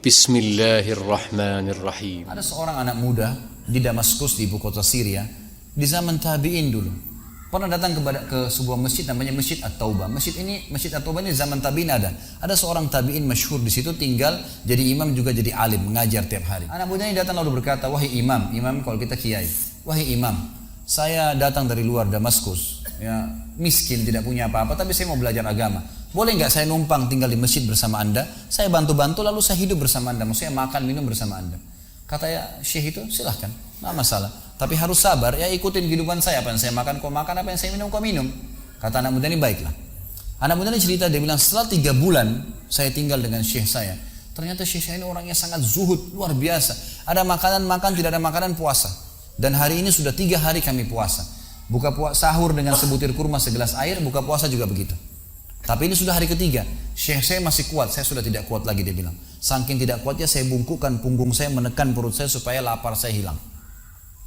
Bismillahirrahmanirrahim. Ada seorang anak muda di Damaskus, di ibu kota Syria, di zaman tabi'in dulu. Pernah datang ke sebuah masjid namanya Masjid At-Taubah. Masjid At-Taubah ini zaman tabi'in ada. Ada seorang tabi'in masyhur di situ, tinggal jadi imam juga jadi alim, mengajar tiap hari. Anak muda ini datang lalu berkata, "Wahai imam," imam kalau kita kiai, "Wahai imam, saya datang dari luar Damaskus, ya, miskin, tidak punya apa-apa, tapi saya mau belajar agama. Boleh nggak saya numpang tinggal di masjid bersama anda? Saya bantu-bantu lalu saya hidup bersama anda, maksudnya makan minum bersama anda." Kata ya syekh itu, silahkan, nggak masalah. Tapi harus sabar, ya ikutin kehidupan saya, apa yang saya makan kau makan, apa yang saya minum kau minum. Kata anak muda ini, baiklah. Anak muda ini cerita, dia bilang setelah 3 bulan saya tinggal dengan syekh saya. Ternyata syekh saya ini orangnya sangat zuhud, luar biasa. Ada makanan makan, tidak ada makanan puasa. Dan hari ini sudah 3 hari kami puasa. Sahur dengan sebutir kurma segelas air, buka puasa juga begitu. Tapi ini sudah hari ketiga, syekh saya masih kuat, saya sudah tidak kuat lagi, dia bilang. Saking tidak kuatnya saya bungkukkan punggung saya, menekan perut saya supaya lapar saya hilang.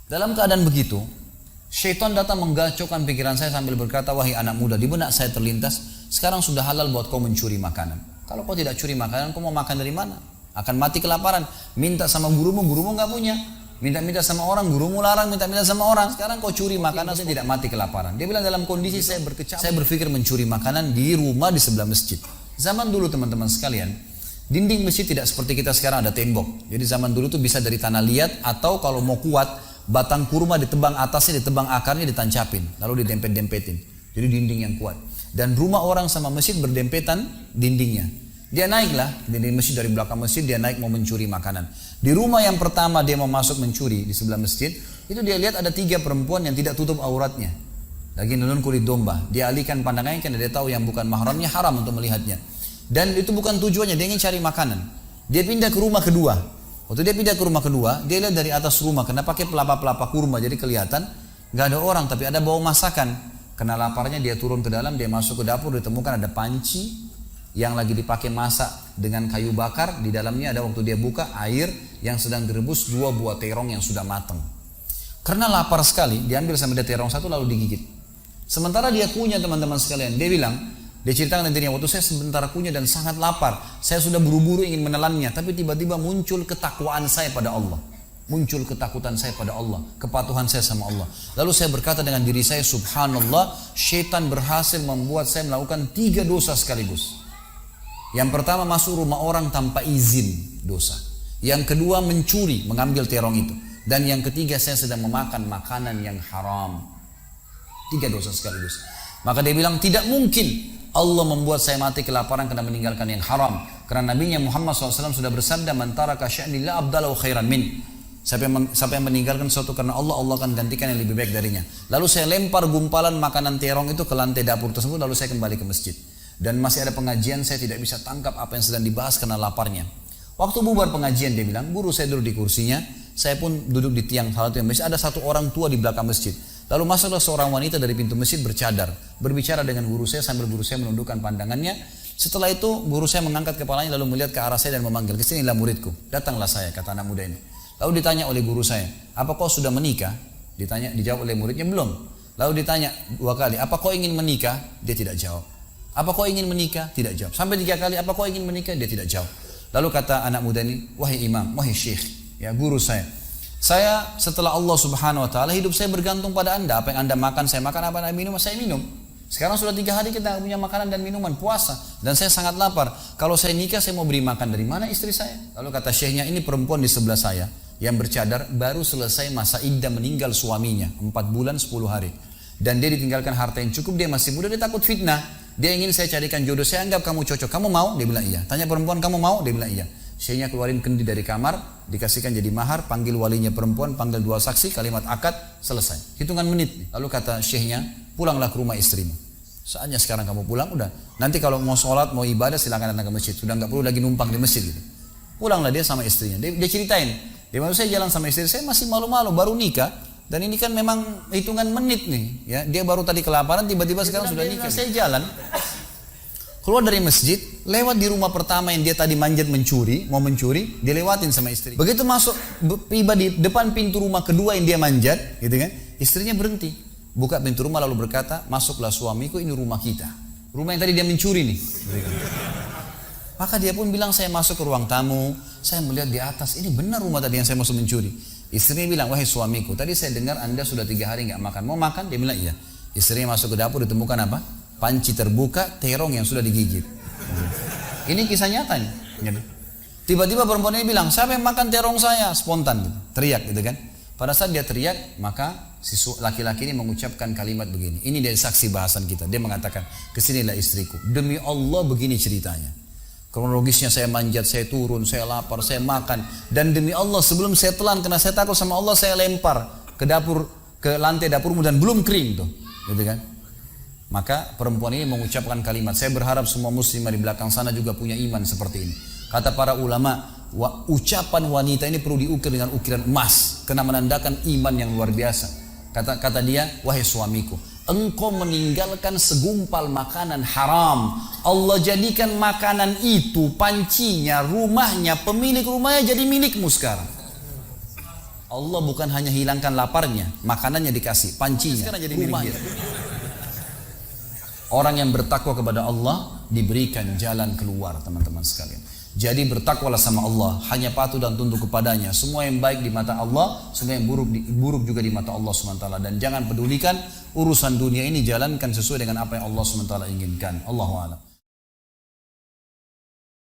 Dalam keadaan begitu, syaitan datang menggacaukan pikiran saya sambil berkata, "Wahai anak muda," di benak saya terlintas, "sekarang sudah halal buat kau mencuri makanan. Kalau kau tidak curi makanan, kau mau makan dari mana? Akan mati kelaparan. Minta sama gurumu nggak punya. Minta-minta sama orang, gurumu larang, minta-minta sama orang. Sekarang kau curi makanan, saya tidak mati kelaparan." Dia bilang dalam kondisi saya berkecamuk. Saya berpikir mencuri makanan di rumah di sebelah masjid. Zaman dulu teman-teman sekalian, dinding masjid tidak seperti kita sekarang ada tembok. Jadi zaman dulu tuh bisa dari tanah liat, atau kalau mau kuat, batang kurma ditebang atasnya, ditebang akarnya, ditancapin. Lalu didempet-dempetin. Jadi dinding yang kuat. Dan rumah orang sama masjid berdempetan dindingnya. Dia naiklah dinding masjid, dari belakang masjid dia naik mau mencuri makanan. Di rumah yang pertama dia mau masuk mencuri di sebelah masjid, itu dia lihat ada 3 perempuan yang tidak tutup auratnya, lagi nenun kulit domba. Dia alihkan pandangannya karena dia tahu yang bukan mahramnya haram untuk melihatnya. Dan itu bukan tujuannya, dia ingin cari makanan. Dia pindah ke rumah kedua. Waktu dia pindah ke rumah kedua, dia lihat dari atas rumah karena pakai pelapa-pelapa kurma, jadi kelihatan nggak ada orang, tapi ada bau masakan. Karena laparnya dia turun ke dalam, dia masuk ke dapur, ditemukan ada panci yang lagi dipakai masak dengan kayu bakar. Di dalamnya ada, waktu dia buka, air yang sedang direbus 2 buah terong yang sudah matang. Karena lapar sekali, diambil sama dia terong 1 lalu digigit. Sementara dia kunyah teman-teman sekalian, dia bilang, dia ceritakan nantinya, waktu saya sebentar kunyah dan sangat lapar, saya sudah buru-buru ingin menelannya, tapi tiba-tiba muncul ketakwaan saya pada Allah. Muncul ketakutan saya pada Allah, kepatuhan saya sama Allah. Lalu saya berkata dengan diri saya, subhanallah, syaitan berhasil membuat saya melakukan 3 dosa sekaligus. Yang pertama, masuk rumah orang tanpa izin, dosa. Yang kedua, mencuri, mengambil terong itu. Dan yang ketiga, saya sedang memakan makanan yang haram. 3 dosa sekaligus. Maka dia bilang, tidak mungkin Allah membuat saya mati kelaparan karena meninggalkan yang haram. Karena Nabinya Muhammad SAW sudah bersabda, "Man taraka sya'nillah abdalahu khairan min." Siapa yang meninggalkan sesuatu karena Allah, Allah akan gantikan yang lebih baik darinya. Lalu saya lempar gumpalan makanan terong itu ke lantai dapur tersebut, lalu saya kembali ke masjid. Dan masih ada pengajian, saya tidak bisa tangkap apa yang sedang dibahas karena laparnya. Waktu bubar pengajian, dia bilang, guru saya duduk di kursinya, saya pun duduk di tiang salah satu masjid. Ada 1 orang tua di belakang masjid. Lalu masuklah seorang wanita dari pintu masjid bercadar, berbicara dengan guru saya sambil guru saya menundukkan pandangannya. Setelah itu guru saya mengangkat kepalanya lalu melihat ke arah saya dan memanggil, "Kesinilah muridku." Datanglah saya, kata anak muda ini. Lalu ditanya oleh guru saya, "Apa kau sudah menikah?" Dijawab oleh muridnya, "Belum." Lalu ditanya 2 kali, "Apa kau ingin menikah?" Dia tidak jawab. "Apa kau ingin menikah?" Tidak jawab. Sampai 3 kali, "Apa kau ingin menikah?" Dia tidak jawab. Lalu kata anak muda ini, "Wahai imam, wahai syekh, ya guru saya setelah Allah subhanahu wa ta'ala, hidup saya bergantung pada anda. Apa yang anda makan, saya makan. Apa yang anda minum, saya minum. Sekarang sudah 3 hari kita punya makanan dan minuman, puasa. Dan saya sangat lapar. Kalau saya nikah, saya mau beri makan dari mana istri saya?" Lalu kata syekhnya, "Ini perempuan di sebelah saya yang bercadar, baru selesai masa iddah meninggal suaminya, 4 bulan 10 hari. Dan dia ditinggalkan harta yang cukup, dia masih muda, dia takut fitnah. Dia ingin saya carikan jodoh, saya anggap kamu cocok. Kamu mau?" Dia bilang iya. Tanya perempuan, "Kamu mau?" Dia bilang iya. Syekhnya keluarin kendi dari kamar, dikasihkan jadi mahar, panggil walinya perempuan, panggil 2 saksi, kalimat akad, selesai. Hitungan menit. Lalu kata syekhnya, "Pulanglah ke rumah istrimu. Saatnya sekarang kamu pulang, udah. Nanti kalau mau sholat, mau ibadah, silakan datang ke masjid. Sudah nggak perlu lagi numpang di masjid gitu." Pulanglah dia sama istrinya. Dia ceritain, "Dia saya jalan sama istri, saya masih malu-malu, baru nikah. Dan ini kan memang hitungan menit nih. Ya, dia baru tadi kelaparan, tiba-tiba sekarang sudah nikah. Saya jalan, keluar dari masjid, lewat di rumah pertama yang dia tadi manjat mau mencuri, dilewatin sama istri. Begitu masuk, tiba di depan pintu rumah kedua yang dia manjat, gitu kan, istrinya berhenti, buka pintu rumah lalu berkata, "Masuklah suamiku, ini rumah kita. Rumah yang tadi dia mencuri nih." Maka dia pun bilang, saya masuk ke ruang tamu, saya melihat di atas, ini benar rumah tadi yang saya masuk mencuri. Istrinya bilang, wahai suamiku, tadi saya dengar Anda sudah 3 hari nggak makan, mau makan? Dia bilang iya. Istrinya masuk ke dapur, ditemukan apa? Panci terbuka, terong yang sudah digigit. Ini kisah nyatanya. Tiba-tiba perempuan ini bilang, siapa yang makan terong saya? Spontan gitu, teriak gitu kan. Pada saat dia teriak, maka si laki-laki ini mengucapkan kalimat begini. Ini dari saksi bahasan kita. Dia mengatakan, kesinilah istriku. Demi Allah begini ceritanya. Kronologisnya saya manjat, saya turun, saya lapar, saya makan. Dan demi Allah sebelum saya telan, karena saya takut sama Allah, saya lempar ke dapur, ke lantai dapurmu dan belum kering tuh. Gitu kan. Maka perempuan ini mengucapkan kalimat. Saya berharap semua muslimah di belakang sana juga punya iman seperti ini. Kata para ulama, ucapan wanita ini perlu diukir dengan ukiran emas, karena menandakan iman yang luar biasa. Kata dia, wahai suamiku, engkau meninggalkan segumpal makanan haram. Allah jadikan makanan itu, pancinya, rumahnya, pemilik rumahnya jadi milikmu sekarang. Allah bukan hanya hilangkan laparnya, makanannya dikasih, pancinya, rumahnya. Orang yang bertakwa kepada Allah diberikan jalan keluar, teman-teman sekalian. Jadi bertakwalah sama Allah, hanya patuh dan tunduk kepadanya. Semua yang baik di mata Allah, semua yang buruk juga di mata Allah SWT. Dan jangan pedulikan urusan dunia ini, jalankan sesuai dengan apa yang Allah SWT inginkan. Allahu a'lam.